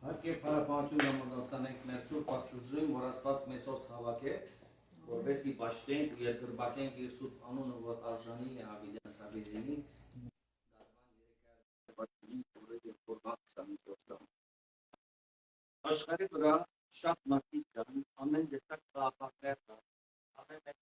Հարկե փառապանություն համոզանենք մեր Սուրբ Աստծուն, որ Աստված մեզ հոս հավաքեց, որպեսզի պաշտենք ու երկրպագենք իր Սուրբ անունը, որ արժանի է Ավիլյան Սաբեզինից, աշխարհի վրա շատ մարդիկ կան, ամեն տեսակ քաղաքներ կան, ամեն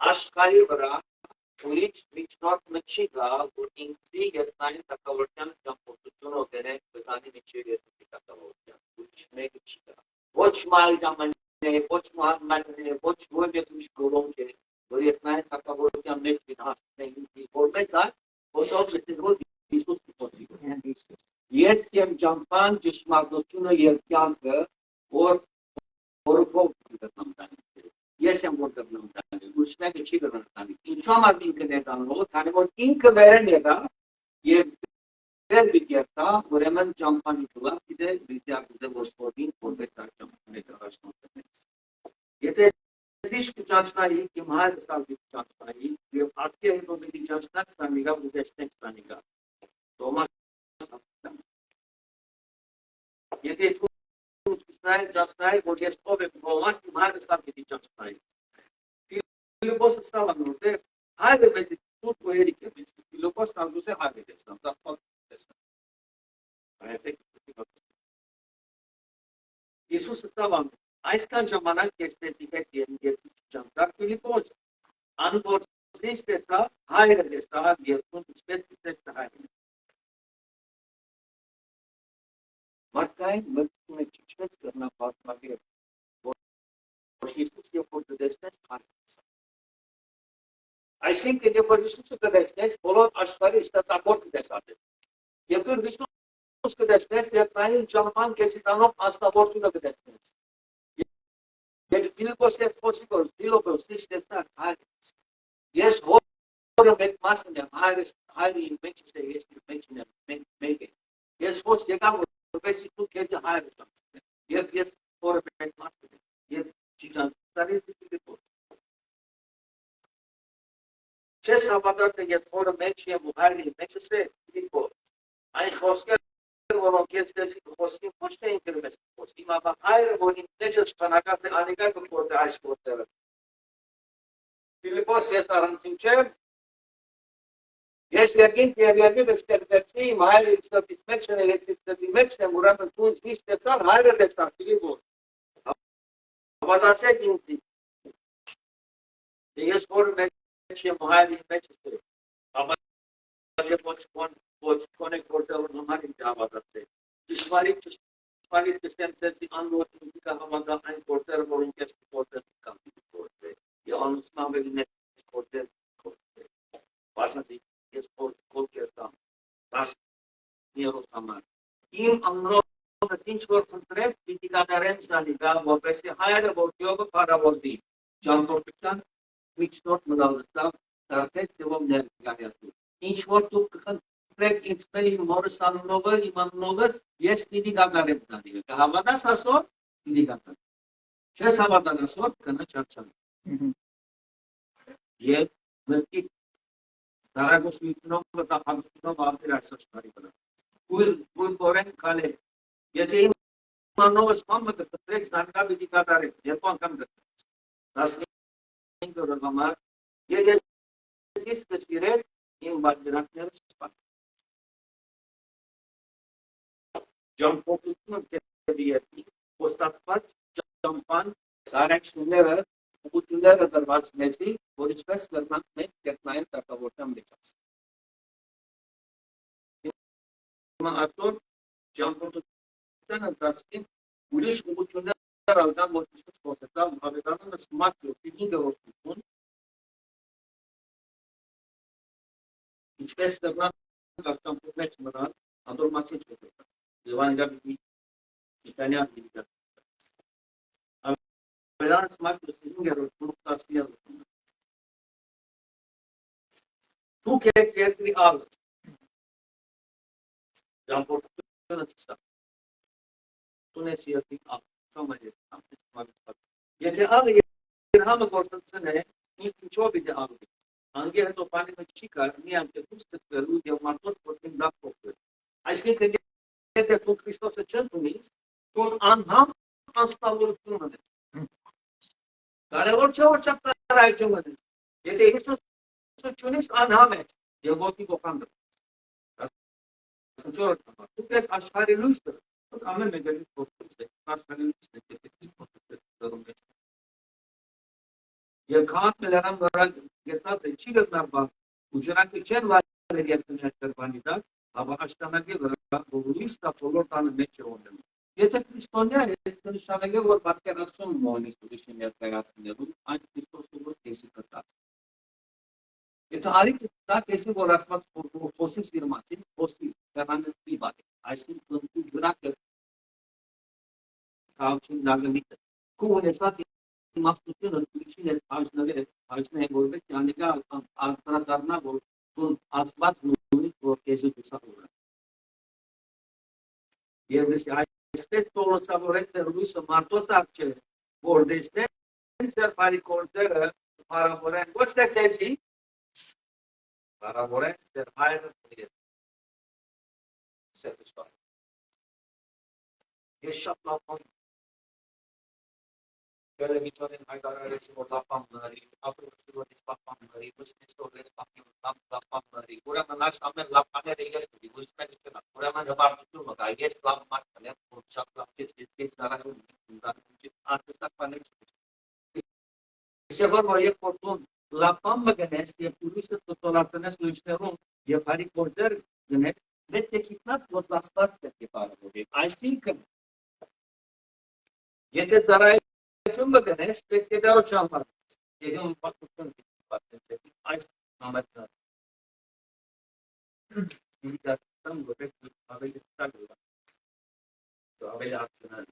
աշխարհի վրա ուրիշ միջնորդ չի գա, որ ինքնի երկնային թակավորության ճամփորդությունը օգնե վտանի միջև երկրի թակավորության։ Ուրիշ մեկը չի գա։ Ոչ Մարիամն է, ոչ Մուհամմադն է, ոչ որևէ ուրիշ գորոնք է, որ երկնային թակավորության մեջ հասնեն ինքնի որպես այն, ոսով դիտել Հիսուս Քրիստոսի։ Ես եմ ճամփան ճշմարտությունը եւ կյանքը, որով գտնվում Ես եմ որ գտնվում եմ, ուրիշները չի գտնվում։ Ինչու՞ համար ինքը ներդանող, քանի որ ինքը վերեն եկա եւ դեր բիգերտա, ուրեմն ճամփանի դուլա, դե դիզիակուզե ոստովին որպես ճամփանի դաշնոց։ Եթե իսկ ճանչնայի իմ հայրը ստալի ճանչնայի եւ արդյոք հետո մի ճանչնակ ստանիգա ու դեստենք ստանիգա։ Թոմաս Եթե Ճանչնայի, որ ես ով եմ Թոմաս, իմ հայրը ստալի ճանչնայի։ Ֆիլիպոսը ստալա նորդեր, հայրը մեծ դուք ու երիկ է, Ֆիլիպոս կանդուս է հայրը դեստան, դապալ դեստան։ Իսուսը ստալան, այսքան ժամանակ կեստեցի հետ երկու ճանտակ Ֆիլիպոս, անորձնից տեսա, հայրը դեստա, երկուն ինչպես դեստ հայրը։ Մարդկային մտքունը չիչվեց կրնա պատմագիր, որ Հիսուս և որ դեսնեց հարկս։ Այսինքն, և որ Հիսուսը կդեսնեց, բոլոր աշխարհի ստատակորդ կդեսատեց։ Եվ որ Հիսուս կդեսնեց, երկնային ճամփան կեցիտանով աստավորությունը կդեսնեց։ Եվ Ֆիլիպոս և խոսի, որ Ֆիլիպոս դեսնեց հարկս։ Ես որը մեկ մասն եմ, հայրը իմ մեջս է, ես իմ մեջն եմ, մեկ է։ Ես խոս եկամ, որպեսի դու քեզ հայրը ճանաչես։ Եվ ես որը մեկ մասն եմ, եւ ճանաչես Ֆիլիպոս։ Չես հավատալ, թե ես որը մեջ եմ ու հայրը մեջս է, Ֆիլիպոս։ Այն խոսքերը, որոնք ես դեսի խոսքին ոչ թե ինքնպես խոսքի, ապա հայրը, որ իմ մեջս ճանաչած է, անիկա կփորձի այս խոսքերը։ Ֆիլիպոս ես առանցին չեմ, ես երկին և ստեղծեցի, իմ հայրը իմ ստեղծից մեջ են, ես իմ ստեղծի մեջ եմ, ուրեմն դու ինձ տեսան, հայրը տեսան, Ֆիլիպոս։ Հավատացեք ինձ։ Ես որը մեջ եմ, հայրը իմ մեջ եմ։ Հավատացեք ոչ կոնեք որտեղում համար ինձ հավատացեք։ Ճշմարիտ կստեղծեցի անորդ ինձ հավատա այն որտեղ, որոնք ես որտեղ կամ որտեղ։ Եվ ավելի նետ գործեր բացացի ես կողքերտամ 10-րդ համար իմ ամրով ինչ որ քնտրել պիտի կատարեմ սալիգա որպեսի հայրը որտյովը փառավորվի ճամփորդության միջնորդ մնալստավ դարձել ծևով ներկայացու ինչ որ դուք կխնդրեք ինձ իմ մորս անունովը իմ անունովս ես պիտի կատարեմ սալիգա կհավատաս ասոր պիտի կատարեմ չես հավատան ասոր կնա չարչան եւ մտքի Դարագոսությունով մտահոգությունով ապրել այս աշխարհի վրա։ Ուր կորեն կալե։ Եթե իմ անունովս մամը կտրեք զանգա պիտի կատարեք, երկու անգամ կտրեք։ 15 օրվա համար եթե ես կծիրել իմ բաժրանքները սպան։ Ճամփորդությունը դեպի երկի, ոստացված ճամփան դարակշունները ուղղությունները դրված մեծի, որ ինչպես կրնանք մենք կերտնային տակավորության մեջ ասել։ Հիմա արդոր ճամփորդության ընթացքին ուրիշ ուղղություններ ալգան, որ ինչպես խոսեցավ, հավետանումը սմատ յորդի 5-րդ ինչպես կրնանք աշտամպուր մեջ մնան, անդորմացի չկրնանք։ Եվ այնգա բիդի իտանյան բիդի Վերանց մակրոս 5-րդ փուլկտասիա դուք եք երկրի ալը ճամփորդությունը ցստա տունես երկրի ալը եթե ալը երհամը գործընծն է ինչով իդե ալը անգե հետո պանի մեջ չի կար մի ամտեքուս ծկվելու և մարդոց որքին լավ փոխվել այսինքն եթե դուք Քրիստոսը չեն ունից դուք անհամ անստավորություն ունեք Կարևոր չէ որ ճապտարայություն ունես եթե Հիսուսը չունիս անհամ ես և ոտի ողան դուք եք աշխարհի լույսը դուք ամեն մեկերից փոխվեց եք աշխարհի լույսն եք եք և քաղաք մելարան վրա գետած է չի գտնար բան ու ջրանքը չեն վայրել երկնի աշխարհի տակ ապա աշտանակի վրա որ լույս կա բոլոր տանը մեջ է ունենում Եթե քրիստոնյա ես նշանակե որ պատկերացում ունի ուրիշի ներկայացնելու այն Քրիստոսը որ քեզի կտած Եթե արի դա քեզի որ ասված խոսի իր մասին խոսի դրանից բաց այսինքն դու դրակը քաղաքին դագնիկը կողնեցած իմաստությունը ուրիշին է այժմ որպես անիկա անդրադառնա որ դու ասված ունի որ քեզի դուսավորը Եվ այսպես տողոսավորեց էր լույսը մարդոց արջը, որ դեսնեն ծեր պարիկորդերը պարավորեն, ոչ տեցեցի, պարավորեն ծեր հայրը պրիետ։ Սերտուստան։ Ես շատ լապան, կերևիտորին հայդարարեցի, որ լապան մնարի, ապրվեցի, որ ես լապան մնարի, վստից որ ես լապան մնարի, ուրեմն այս ամեն լապաները ես պրի, ոչ մենի կնա, ուրեմն հվարդությունը կա, ես լապ մատկնեմ, որ շատ լապկեց, ես դարայում, ասպեսակ պաներ չպետ։ Իսեվոր, որ երբ որ տուն լապան մգնես, և ուրույսը տոտոլապնես լույշներում, և հարիկ որդեր գնեք, պետք է կիտնաց, որ լասպած պետք է պարավորի, այսինքն, եթե ծարայություն մգնես, պետք է դարո չամարվես, եգում պատմություն պատմեցեք, այս համետներ։ Իլիդատան որպես ավելի ստակ ուրա, ավելի ակցիոնալ։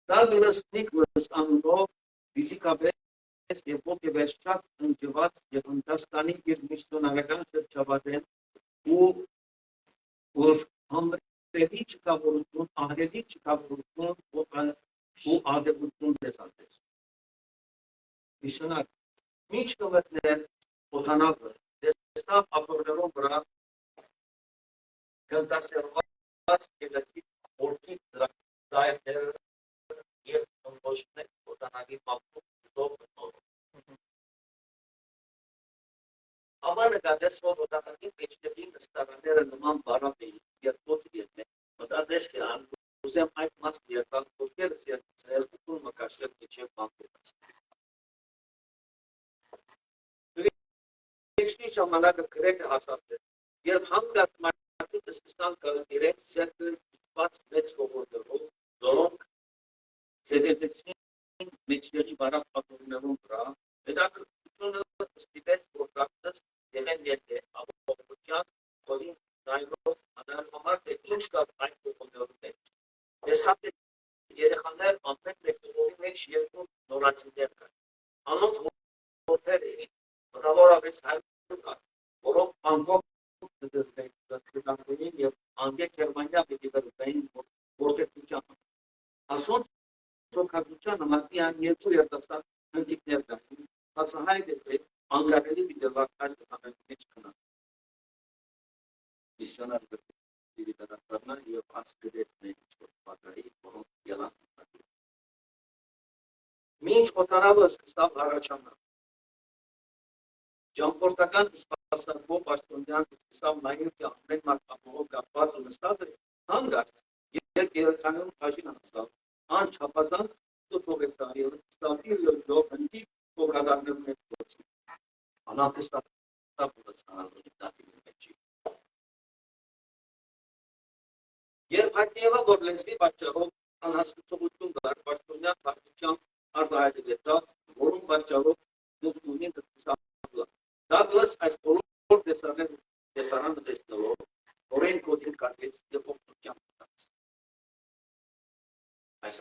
Douglas Nicholas անունով ֆիզիկապես և ոգևէր շատ ընկված և Հնդկաստանի իր միսիոնարական շրջապատեն որ համբերելի չկավորություն, ահրելի չկավորություն ու ադեպություն տեսալտես։ Միսիոնար միջ կվետներ օթանավը տեսավ ապորներով վրա կնդասերված կելեցի որդի դայրները և նոժներ օտանավի մապում դով նորում։ Ամանը գադես որ օտանավի մեջտեղի նստարանները նման բարատ էին երկոտ երկներ, մտադես કે ուզեմ այդ մասն երկան կողքերս երկցրել ու մկաշել կեչև մամպետաս։ մեջքի ժամանակը գրեթե հասած է։ Երբ հանգարտ մարդիկ սկսան կրել սերտը իջված մեծ ողորմելով, որոնք զետեցին մեջների բարակ պատողներում վրա, հետաքրքրությունը ստիպեց, որ դարձած եղեն երկե ամբողջության խորին նայնով անհարմար թե ինչ կա այդ ողորմներում մեջ։ Տեսակ է երեխաներ ամեն մեկնողի մեջ երկու նորացիներ կան։ Անոնց որդեր էին, մտավորապես հայրենիք, որոնք անկոպ դրդեցին եւ անգե Գերմանիա պիտի դրդեին որդեստության։ Ասոնց սոքացության համատյան երկու երիտասարդ հնդիկներ կային, բացահայտ է անգարելի դիվերակած համակարգի մեջ կնան։ Միսիոնար դիվերակացնա եւ ասկրետներ պատահի, որոնք ելան։ Մինչ օտարավը սկսավ առաջանալ։ Ճամփորդական սպասարկող պաշտոնյան սկսավ նայել, թե ամեն մարդ ապահով կապված ու նստած է, հանգարտ, երբ երեխաներում բաժին անցավ, անչափազանց թողեցավ եւ ստատի լոյդով հնդի փոխադարձներում հետ գործի։ Անհապստապ ստանալու դատի մեջ։ Երբ հայտնի որ լեզվի պատճառով անհասկացողություն կար պաշտոնյան քաղաքության արտահայտվեցավ, որում պատճառով դուքունին դարձավ։ Դագլաս այս բոլոր տեսարանը տեսնելով, օրեն կոդին կարգեց եւ օգնության տալիս։ Այս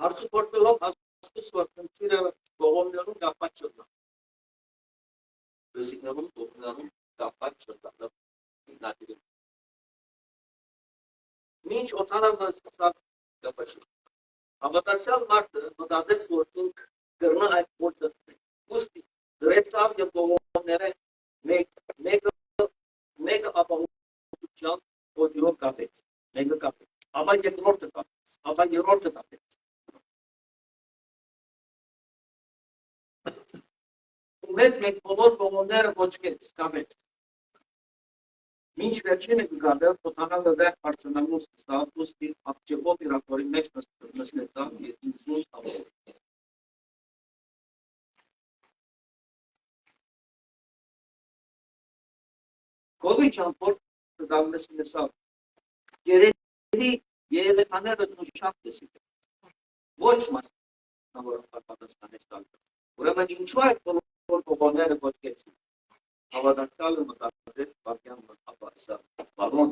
հարցուփորձելով հասկուս որ քննիրը ողորմներում կապած չլա։ Ռիսիկներում ողորմներում կապած չլա։ Մինչ օտարավը սկսավ կապաչի։ Հավատացյալ մարդը մտածեց, որ ինք կրնա այդ գործը ուստի դրեցավ եւ ողորմները մեկը ապահովության ոդյով կապեց, մեկը կապեց, ապա երկրորդը կապեց, ապա երրորդը կապեց։ Մեկ բոլոր ողորմները ոչքեց, կապեց։ Մինչ վերջինը կգադել, օտանալը վեր հարցնալու սկսավ, ուստի ապջեղով իրակորի մեջ նստեցավ և ինձնին ապով։ Կովի ճամփորդ կգալնեսին նսավ, երեդի երեխաները նուշակ տեսիք, ոչ մասնավոր պատասխանեց տալը, ուրեմն ինչու այդ բոլոր ողորմները ոչքեցին։ Հավատացյալը մտածեց բակյան մտապասա, բալոն։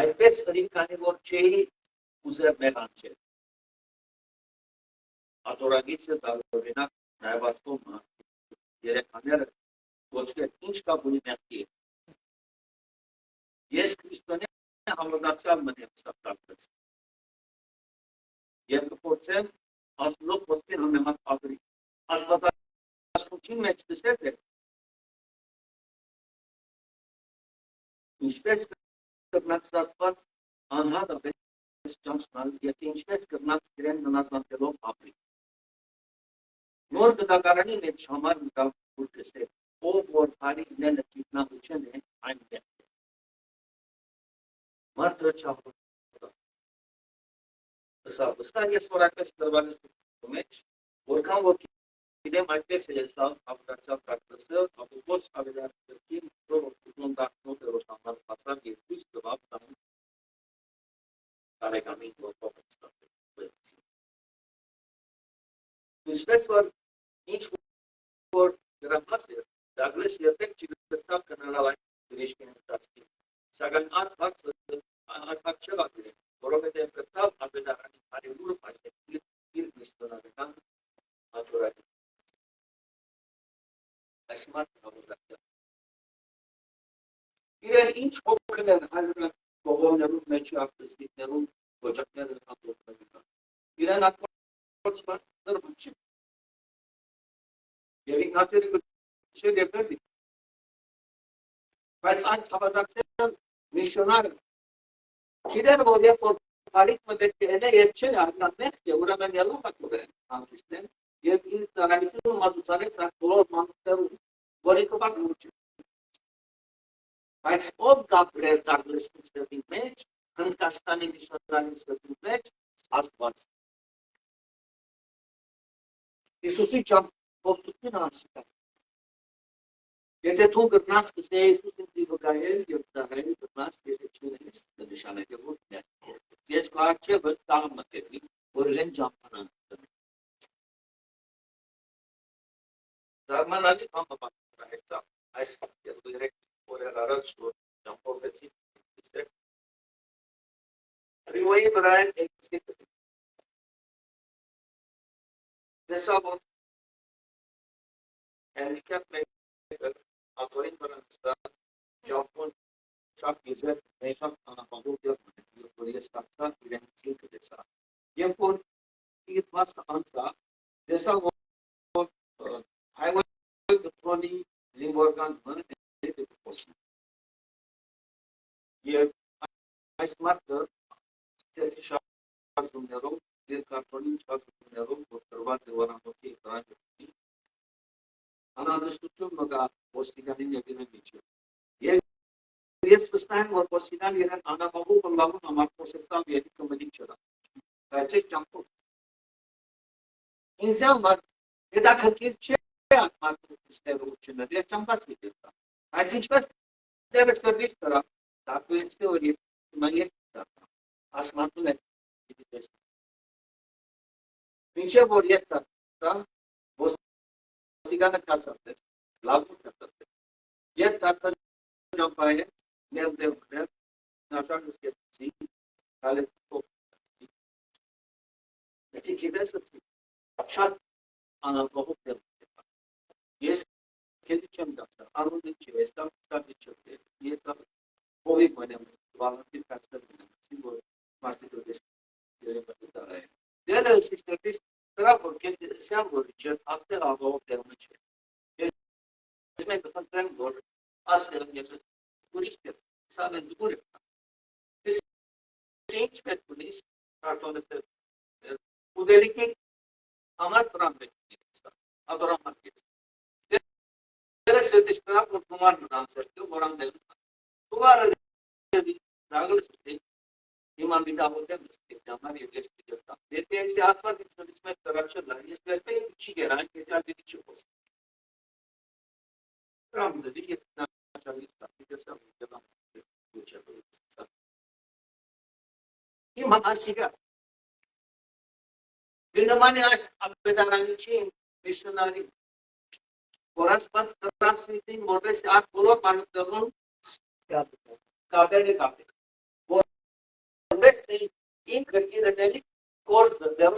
Այդպես հրիկ կանի, որ չէի ուզեր մեր անչել։ Ատորագիցը դարովենակ նայվատվում երեխաները ոչքեր ինչ կապ ունի մեղքի։ Ես քրիստոնյա հավատացյալ մնեմ ստապտակվեց։ Եվ կփորձեմ աստուծո խոսքին համեմատ ապրի։ Աստվածաշնչին մեջ տեսեք է, ինչպես կրնակ ստացված անհատապես ճանչնալ, եթե ինչպես կրնակ իրեն մնացանքելով ապրի։ Նոր գտակարանի մեջ համար մտավ որ տեսեք, ով որ հարի նելը կիտնահուչեն է, այն մեղք է։ Մարդը չավոտա։ Վստահ ես որ այդպես տրվալություն մեջ, որքան որ գիտեմ այդպես է եսավ հավատացյալ կարգսը, ապոպոս ավելարդրկին, որ ուզում դարձնոտ է ռոշանալ պասավ և դույս կվավ տանում տարեկամին որքով է ստատել։ Ինչպես որ ինչ որ գրամաս է, դագլես երբեք չգրծավ կնալալ այն գրեշկին ընտացքին, սակայն արփակ չեղավ իրեն, որովհետև գրծավ ավելարանի հարևուրը պայտել իր միստնավեկան ատորակի։ Այս մարդը հավորդակյալ։ Իրեն ինչ հոգներ հայրը ողորներում մեջի արտստիկներում ոճակները ատորակներում։ Իրեն ատորակը դրվում չի։ Եվ ինքնատերի կչել և վերդի։ Բայց այս հավատացյալ միսյոնարը գիտեր, որ երբ որ բարիք մտեք է և չեն արնան մեղք է, ուրեմն ելող ակով են հանգիստեն և իր ծարայությունը մատուցարեց այս բոլոր մանուկներում, որի կվակ մուր չէ։ Բայց ով գաբրել դարգլեսին սրտի մեջ, Հնդկաստանի միսյոնարին սրտի մեջ, Աստված։ Հիսուսի ճամփորդությունը անսկա։ Եթե դու գտնաս կսե Հիսուսին դիվգայել եւ ծաղրել գտնաս եթե չունես նշանակը որ ես կարճը վստահ մտածի որ լեն ճամփան Դարմանալի համապատասխան է այս ֆակտորը դիրեկտ օրեր առաջ որ ճամփորդեցի Rivoyi Brian eksik. Mesela handicap maker autorin paranızda Japon çok güzel meydan anadolu yapıyor. Buraya starttan üretimcilik desa. Yapon bir pasta ansa desa o I was the Tony Limborgan one the proposal. Here I smarter numero del cartolin numero osservate guardandoci durante Ana discussione maga postiganin yagina bicho. Yes pastan or postigan yaran ana babu ballahu amar posetsam yedi komedi chada. Gerçek campo. İnsan var. Eda hakirçe atmak ister uçunda diye çampas gidiyor. Gerçek pas ders verdiği taraf. Tabii işte o risk maliyet taraf. Asmanlı ne? Pinche boriyetta ta postigan kaçattı. Lagu kaçattı. Yet tatlı campaye nerede naşan üsketsi kale top. Neti kibes atı. Şat ana tohuk der. Yes kedi çemdakta. Arun içi estam tutar içi. Yeta ovi manemus. Valantir kaçtır. Simbol marketo des. Değerli sistemist Trabzon siamo Richard alterato termici. Esme per Trabzon asser niente turisti sabe dure. Change met police carton udelike amar Trabzon. Adora market. Dere se Trabzon kumar dancer ke moran del. Kumar Dagul se İman bir daha olacak mı? Bir geçti. Detaylı asfalt içinde tarafçılar. İsterse içi gelen geçer bir içi olsun. Tamam dedi. Yetkiler çalıştılar. Bir de sen devam edin. İman aşıga. Bir zamane abedaran için missionary. Correspond translating models are follow manipulation. Kabel. Investi in creare corso per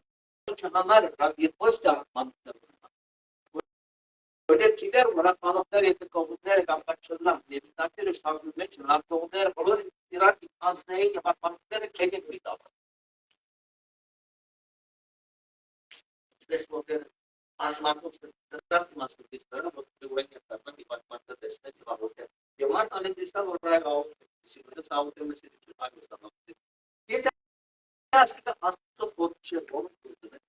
chiamare il posto a mantenere. Perché ci deve una mantenere che comunque campacciona, di tanto stabilimento, la comunque valore tirati ansnei che fa mantenere che che vita. Questo per asmato tanto ma sul distano posso guardare per di parte testa di valore. Io ma alle distano vorrei si vede saute me si dice a questa notte. Che aslında aslında bu şey olmuyor.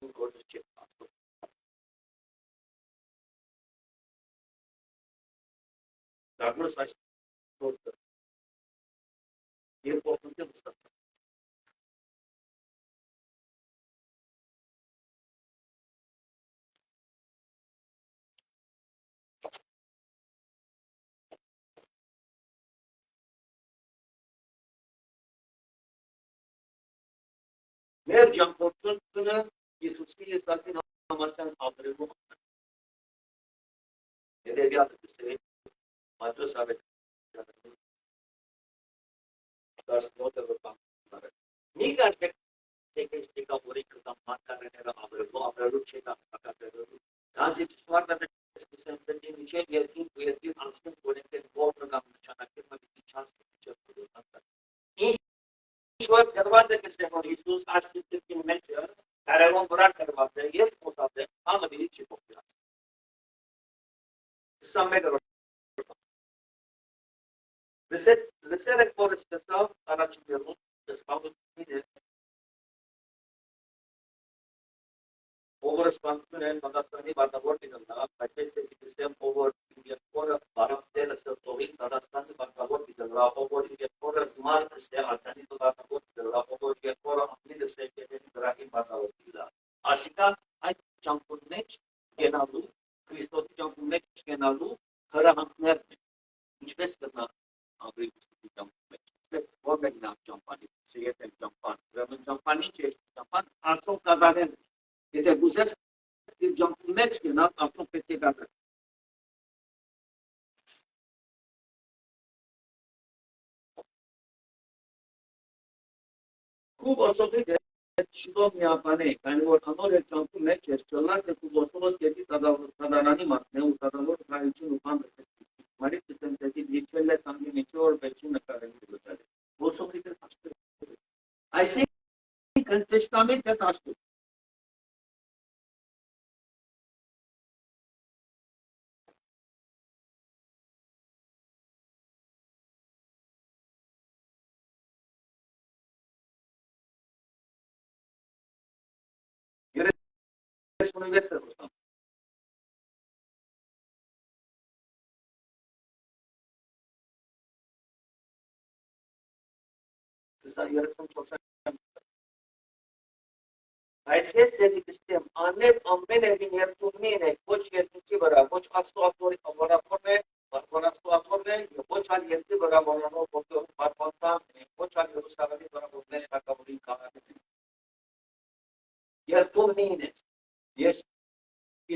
Bu konuda şey aslında. Darbe saç oldu. Bir korkunç mısın? Her can korkunçluğunu Yesus'un zaten anlatsan aldırır mı? Edebiyatı sebebi madde sabit. Ders nota ve bakımları. Nigar teknik kapori kıtam makarene ve aldırır. Bu aldırır şeyden bakabilir. Dans etişlarda da sensetin içe geldiğin bu yetkin ansın kolektif bol programını çanakırma bir şans geçecek oluyorlar. ईश्वर करवाते कैसे हो यीशु आश्रित की मेजर कार्यों बुरा करवाते ये होते हम भी ठीक हो गया समय करो Reset por especial para chiqueros despacho de over expansion and Pakistani Bardavot in the purchase system over Indian for Bharat Tel Soviet Pakistani Bardavot in the over Indian for Jumal से आसानी तो बात हो तो over Indian for अपनी से के Ibrahim Bardavot दिला आशिका գնամ ճամփանի, եթե ճամփան, ուրեմն ճամփանի չէ, ճամփան արդյոք կատարեն, եթե ուզես իր ճամփի մեջ գնալ, արդյոք պետք է կատարեն։ Քուբ ասողի շուտով միապան է, քանի որ անոր այդ ճամփի մեջ ես ճլար թե քուբ ասողը դեպի տադարանի մատնե ու տադավոր հայություն ու բան մարի դեպի դիչել է տանգի միջոր բեչի նկարելի դուտալի։ Ոսողի դե աստղ։ Այսինքն տեստամենտը աստղ։ Ես ունիվերսիտետ եմ։ Սա 34%։ Բայց ես դեպի կստեմ անել ամեն evin երթումին է, ոչ երթուքի վրա, ոչ աստուածորի վարապորն է, վարաստուածորն է, ոչ ալ երթի վրա վարանով ոտորում պարպանտան, ոչ ալ Երուսաղեմի վրա ոտնես հակավորին կանապետին։ Երթումին է։ Ես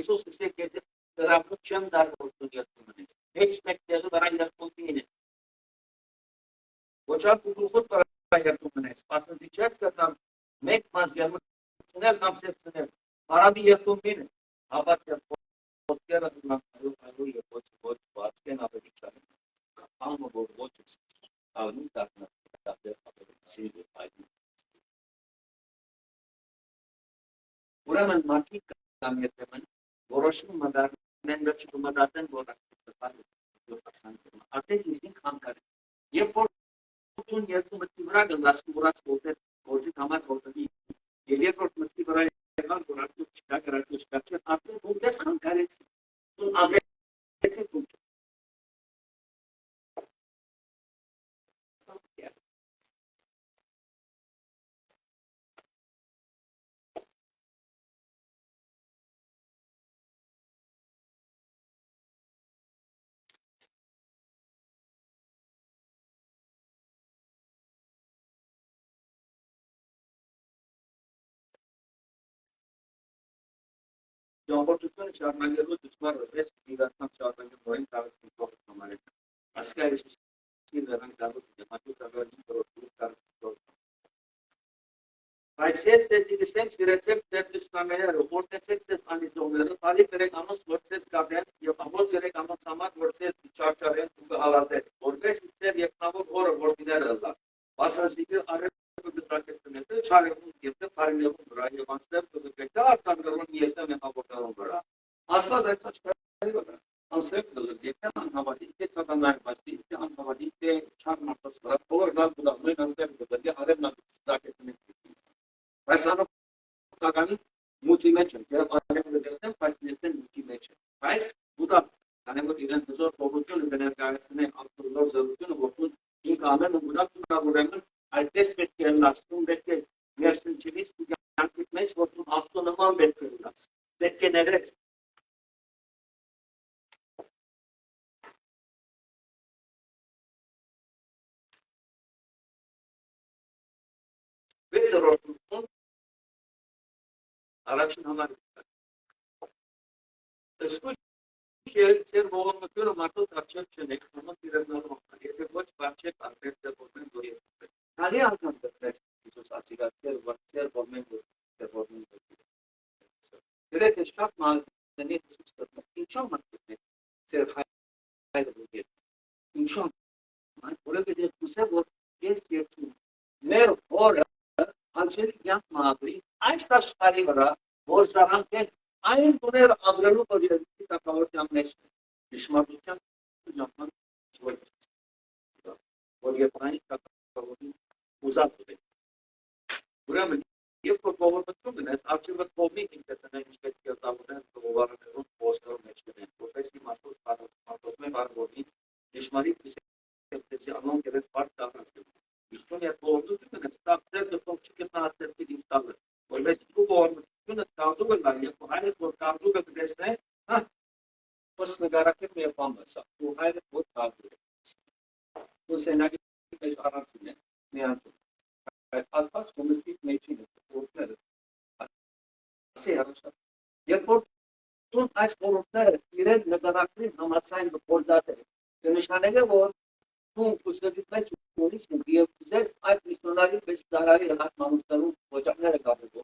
Իսուս իսե կեզի դրամուտ չեմ դարվորդուն երթումին է։ Հեչ մեկ տեղի վրա երթումին է։ Ոչ ալ կուտուխոտ վրա երթումին է, սպասնդի չես կտամ մեկ մազգերմը Սունել կամ սեցունել, հարավի երթումին է, հավատ ոտկերը դրանքներով այլու և ոչ վացկեն ավելի չարին, կապանը որ ոչ ես, ավնին տակնատեղ ավելի սիրվ է այլու։ Ուրեմն մարդիկ կամ երթեմն, որոշում մդարնեն վերջիկու մդարդեն, որ արդեն իզին խանգար է։ Եվ որ տուն երթումը տիվրա գնդասկու վրած գործիք համար գործի Եվ երկրորդ մտքի վրա եղան, որ արդյոք չկա, գրարկոչ կա չէ, արդյոք ոնպես խանգարեցի, տուն աղեցի տուն չէ։ Ճամփորդությունը շարունակելու դժվար է, իրական շարունակելու տարածքի փոխը համարել։ Ասկա Իսուսի դրան կարող է մատու տարածքի փոխը։ Բայց ես դեպիստեմ սիրեցեք դեր դժվարները, որտեղից դες անիծողները, բարի բերեք ամոս որցեց կապեն եւ ամոս բերեք ամոս համար որցեց չարչարեն ու հալատել։ Որպես իցեր երկնավոր օրը որտիներ հլա։ Բասազիկը արել դրակեցնել չարեղուն եւ բարիներուն վրա եւ անցնել դեպի արտադրողն յետը մեղավորներուն վրա աստված այս աչքերի վրա անսրբ դեպի անհավատի տեսականային բացի անհավատի թե չարմարտած վրա օրնալ դուրս անսրբ դեպի արևնա դրակեցնել բայց անօգնականի մուտի մեջ են եւ արևը դեսնեն բայց նետեն մուտի մեջ են բայց դուտա կանեմ իրեն դժոր փոխությունը ներկայացնեն անցնող զորությունը որտուն ինք ամեն ուղղակի ուրեմն այդպես պետք է լացնում պետք է ներշնչվից ու կյանքի մեջ որտուն աստոնման պետք է լաց պետք է ներես վեցորոթություն առաջին համար ըստ Ser volumul martul acel ce ne cunosc irregular. Este voci face parte de momentul este. Care altcam de preț Iisus a țigat ser momentul de momentul. Cred că șap mal de ne Iisus că în ce mai putea ser hai de buget. În ce mai trebuie de cu se vor este tu. Mer ora acel iat madri ai sta șcarivra vor jaranten Այն տուներ ապրելու պրոյեկտի տակավորության մեջ ճշմարտության ճամփան որ եփային տակավորին ուզած է ուրեմն երբ որ ողորմություն ունես արժևը կողմի ինքնացնային ինչպես կերտավորեն ողորմներուն փոստերով մեջ դեն որովհետեւ մարդու պատասխանատվությունը բարողի ճշմարիտ քրիստոսի անոն կերես բարդ դառնալու Իստոնիա ողորմությունը ստացել է փոխ չկնահատելի դիստալը որովհետեւ դու ողորմությունը կազմում ես եւ հայրը որ կազմում է դեսնե հա ո՞ս նկարակել մի բանս ու հայրը որ կազմում է ու սենագի մեջ առանցին է միան Աստված կոմիտեի մեջին է որները ասի առաջ երբ որ դու այս կոմիտեը իրեն նկարագրին համացայն գործատեր նշանակե որ դու ուսուցիչ մեջ ունես եւ ուզես այդ միսիոնարի պես դարարի հատմաններում ոչակները կապելու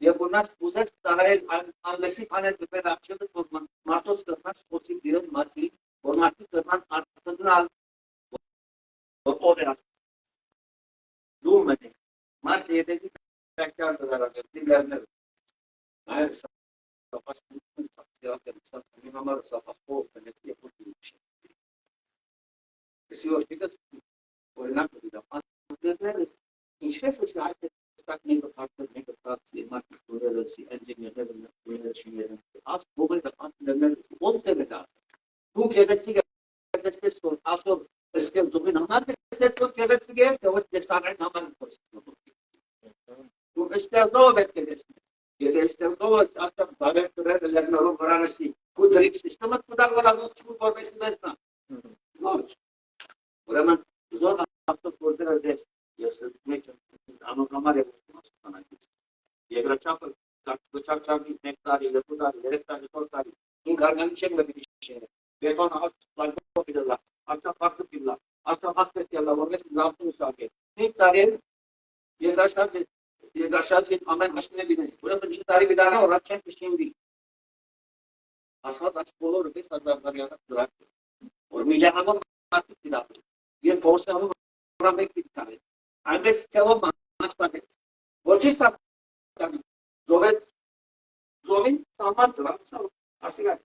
եւ ունես ուզես դարել անլեսի փանել դեպի ապչելը որ մարտոց կրած փոցի դիրեն մասի որ մարդիկ կրան արտադրալ որ օրերս դու մտի մարդի եթե կայքար դարարել դիլերներ այս ապաստույթ սապասիալ մի համար սապասով բնեցի փոքրուց Սիորտիկս օրինակ դիտա անձները ինչպես է այդ ստակնիկը փարտերները փարտի մարտիկները սի ինժեներները ինժեներները աս բողերը անձները ոնտեղ դա դու քեվեցիգ դեսես որ ասո սկել դուին համար դեսես որ քեվեցիգ է որ դեսարան համար խոսքը դու էստերդով եկես եթե էստերդով ասած բարերտրել լեռներով վրանասի ու դրիք սիստեմը կդարվալավուց որպես մեսնա ոչ Ուրեմն զոհ ավտոպորտերը դες ես մեծ անօգնամար է մասնակցած երկրաչափը կաչակցի 1 տարի 2 տարի 3 տարի 4 տարի ինք արգանի չեն մտի չէ բետոն ասֆալտով դիլա ասֆալտով դիլա ասֆալտով որպես զավթու սակե 5 տարի երկրաշարժի ամեն մասն է լինի ուրեմն 5 տարի դառնա առաջ չեն քշինվի ասֆալտ բոլորը դες ազգարյանը դրակ որ միլիոնավոր մարդիկ դիլա Երբ փոսալու ռամեկի տալի այնպես ցավով մասնակցել ոչինչ ասկանի զովին սաման դրամսալ ասիգա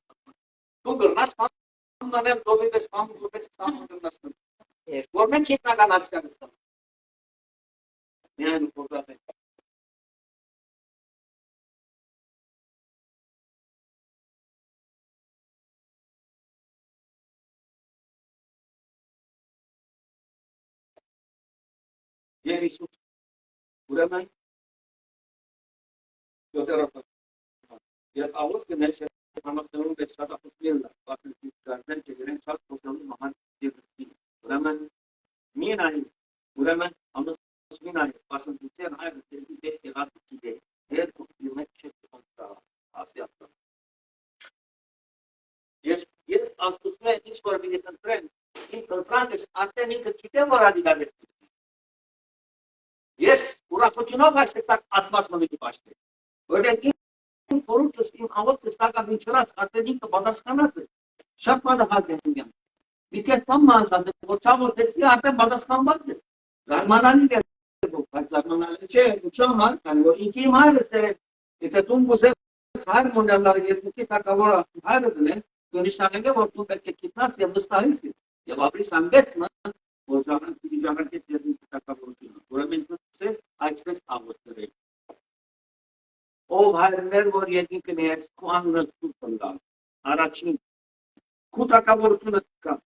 դու գրնաս մաննել դովի պես սաման դրնասն որ մենք հետնական ասկանը միայն փոսալը Եվ Իսուս ուրեմն դոկտորը եւ ավոտ կնես համակարգում դեպքատապուտին պատմի կարդեն դերեն չափ փոխելու մահան դեպքի ուրեմն մինային ուրեմն ամուսինային պասանտության այլ դեպքի դեպքի դե հետ կոմպլիմենտ չկոնտա ասիապա ես աստուծմե ինչ որ մի դեպքրեն ինչ կոնտրակտս արդեն ինքը գիտեմ որ ադիգալի Ես ուրախությունով այսեցակ ասված մնիկի պաշտի, որտեղ իմ խորհուրդս իմ ավոտս ստակավին չրած արդեն ինքը բադասկանած է, շատ մադահակ է հնգյան։ Միտես կամ մանցած է, որ չավորտեցի արդեն բադասկանված է, զարմանալի է, բայց զարմանալի չէ, ուչամ հար, կանի որ ինքի իմ հայրս է, եթե դու ուզես հայր մոնյալարի երկուքի թակավոր հայրը դնեն, դու նշանենք է, որ դու պետք է կիտնաս և վստահիս և ապրիս ամբեցմը, որ ժամանակից երկու թակավորությունը, ուրեմն ինքնս է այսպես ավոտտրել։ Ով հայրներ, որ երկինքն ես քու անունս քու տնդան, առաջին քու թակավորությունը կա,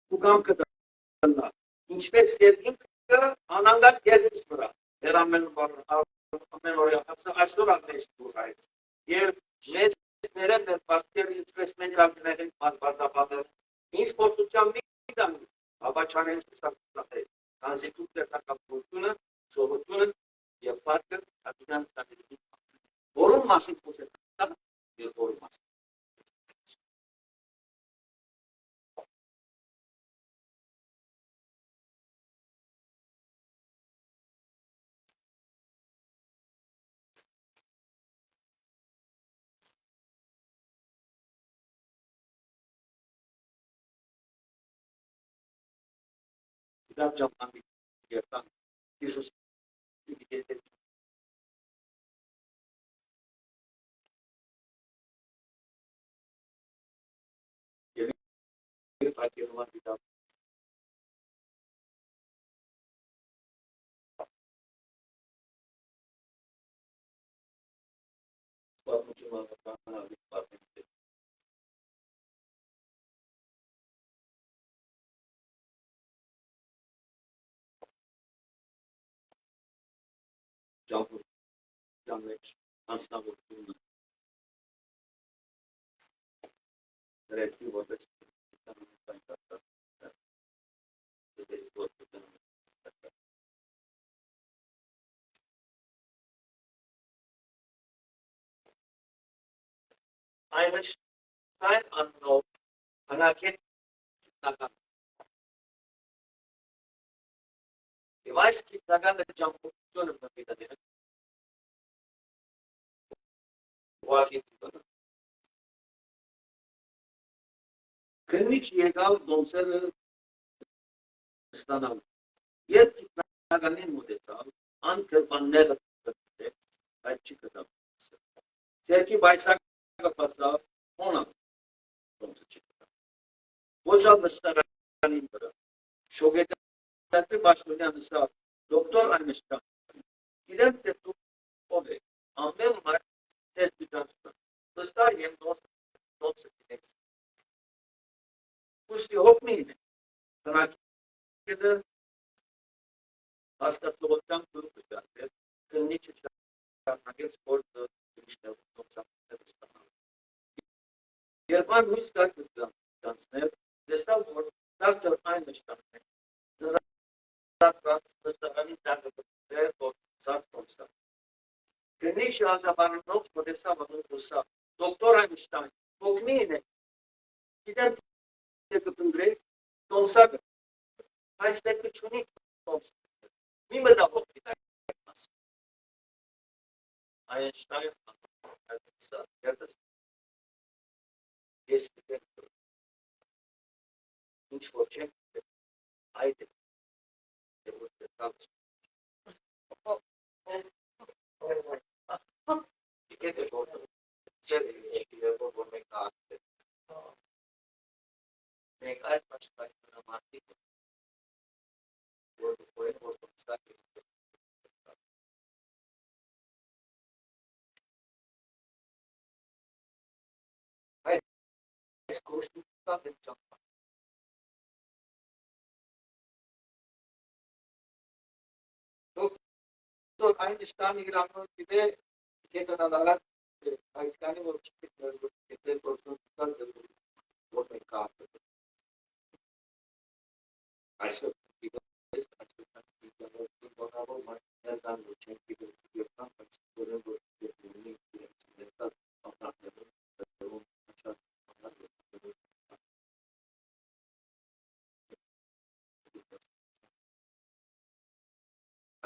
քու կամքը տնդան, ինչպես երկինքը անանգատ երկից վրա, դեր ամեն օրյա հացը այսօր ատես դուր հայր, և մեծ ներեն դեր պարտեր ինչպես մենք ագնեղին բարձապատել, ինչ փորձության մի դամի, Աբաչանեն սպասել, կանզիկու տերտակապությունը, ժողովությունը եւ պարտքը ատյան ստատիկի։ Որում մասին խոսեցա, եւ որում մասին։ Դա ճապանի երթան Հիսուս դիտել եւ այդերովան դիտել պատմությունը կանալի պատմել Ժամմեջ անձնավորությունը դրեցի որպես Einstein անունով հնագետ գիտնական։ Եվ այս գիտնականը ճամփորդությունը մտածել է ուղղակի քննիչ եկավ դոմսերը ստանալ։ Երբ գիտնականին մոտեցավ, անկրպանները գտել, այդ չի գտավ։ Ձերքի բայսակը բացավ, օնա դոմսը չի գտավ։ Ոչալ նստարանին վրա։ Շոգետը Պաշտոնյանը սա դոկտոր Այնշտայն։ Գիտեմ, թե դու ով եք, ամեն մարդ ձեր դիտացում։ Վստահ եմ դոմսը գիտեք։ Ուստի հոգնին է, տնակետը հաստատողության կուրպը ճարտեր, կնիչը ճարտագեց գործը դրիշտեղում դոմսակները ստանալ։ Երբ այն հույս կար կյանցներ, դեստավ, որ դոկտոր Այնշտայնն է, նստարանի տակը բրդեր, որ ծակ դոմսակ։ Կնիչը ալջաբաննով կոտեսավ անուն հուսավ, դոկտոր Այնշտայն, հոգնին է, գիտեմ, կպնդրեք դոմսակը, այս պետքը չունի դոմսակը, մի մտավոր գիտակ մասը։ Այնշտայն այդսա, երդս, ես գիտեմ, ինչ որ չեմ, այդ է, և որ դետալս։ Գիտեք է որ ձեր է եկիրև որ մեկ աղդ է։ Մենք այս մաշկային մնամարտիկ է, որ դոմսակ է։ Այս կորստիկավ եմ ճամպա։ Դոկտոր Այնշտայնի գրանոց գիտե կետնադալատ այսկանի որ չկետ կետել կորստիկավ որ մենք աղդ է։ Այսօր Այսօր մայրդան որ չենք գիտել երկան, բայց որեն որ երկունի ներկա ապրատներում հաչատ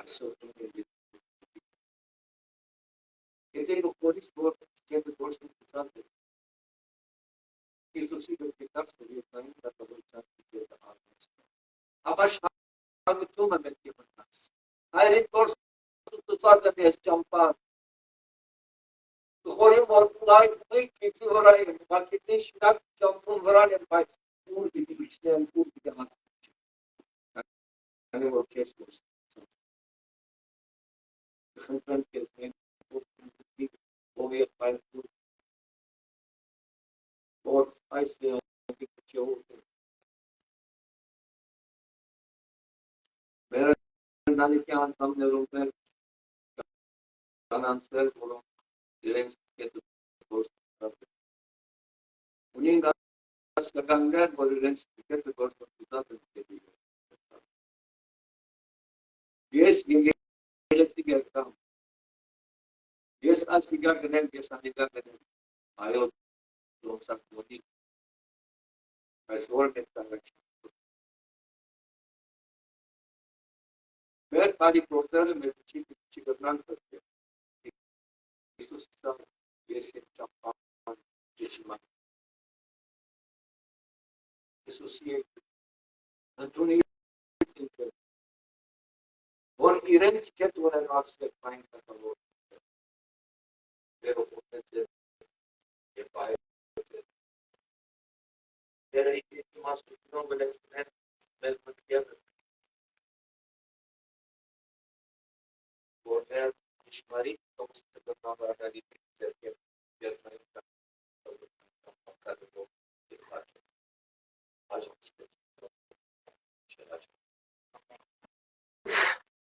այսօր եթե որից որ կետը գործնության է Հիսուսի գրկետած կրիետային դատավորության կետը արմեցնում ապա շահագություն է մեր կետնաց հայրին գործնության է մեր ճամպան Խորին որ լայք կիցի վրային, բակետին շնակ ճամպուն վրան եմ, բայց ուր պիտի բիչնեմ, ուր պիտի հացնեմ։ Անի որ կես գործնություն։ Խնդրեմ կեզ մենք գործնություն ով եվ պայլ ուր, որ այս երանքի կչի ուր է։ Մեր ընտանիքի անդամներում մեր կանանցներ, որոնք իրենց կետը գործնություն է։ Ունին հասկականներ, որ իրենց կետը գործնություն է կետի։ Ես երեցի գերկամ։ Ես ասիգար գնեմ, ես անիգար գնեմ։ Այո, դոմսակ մոտի։ Այս որ մեկ տարակ չեմ։ Մեր բարի պրոկտերը մեր չի գտնան կրկել։ Իսուս սա ես եմ ճամպան ճշման։ Իսուսի է ընդունի ինքը, որ իրենց կետ ունենացեք մայն կտավոր։ Վերով ունեցել և բայեցել։ Դերերի իմաստությունով վլեցնել մեր մտկերը, որ մեր իշմարի տոմստը գտնավարդալի ձերքև երկնային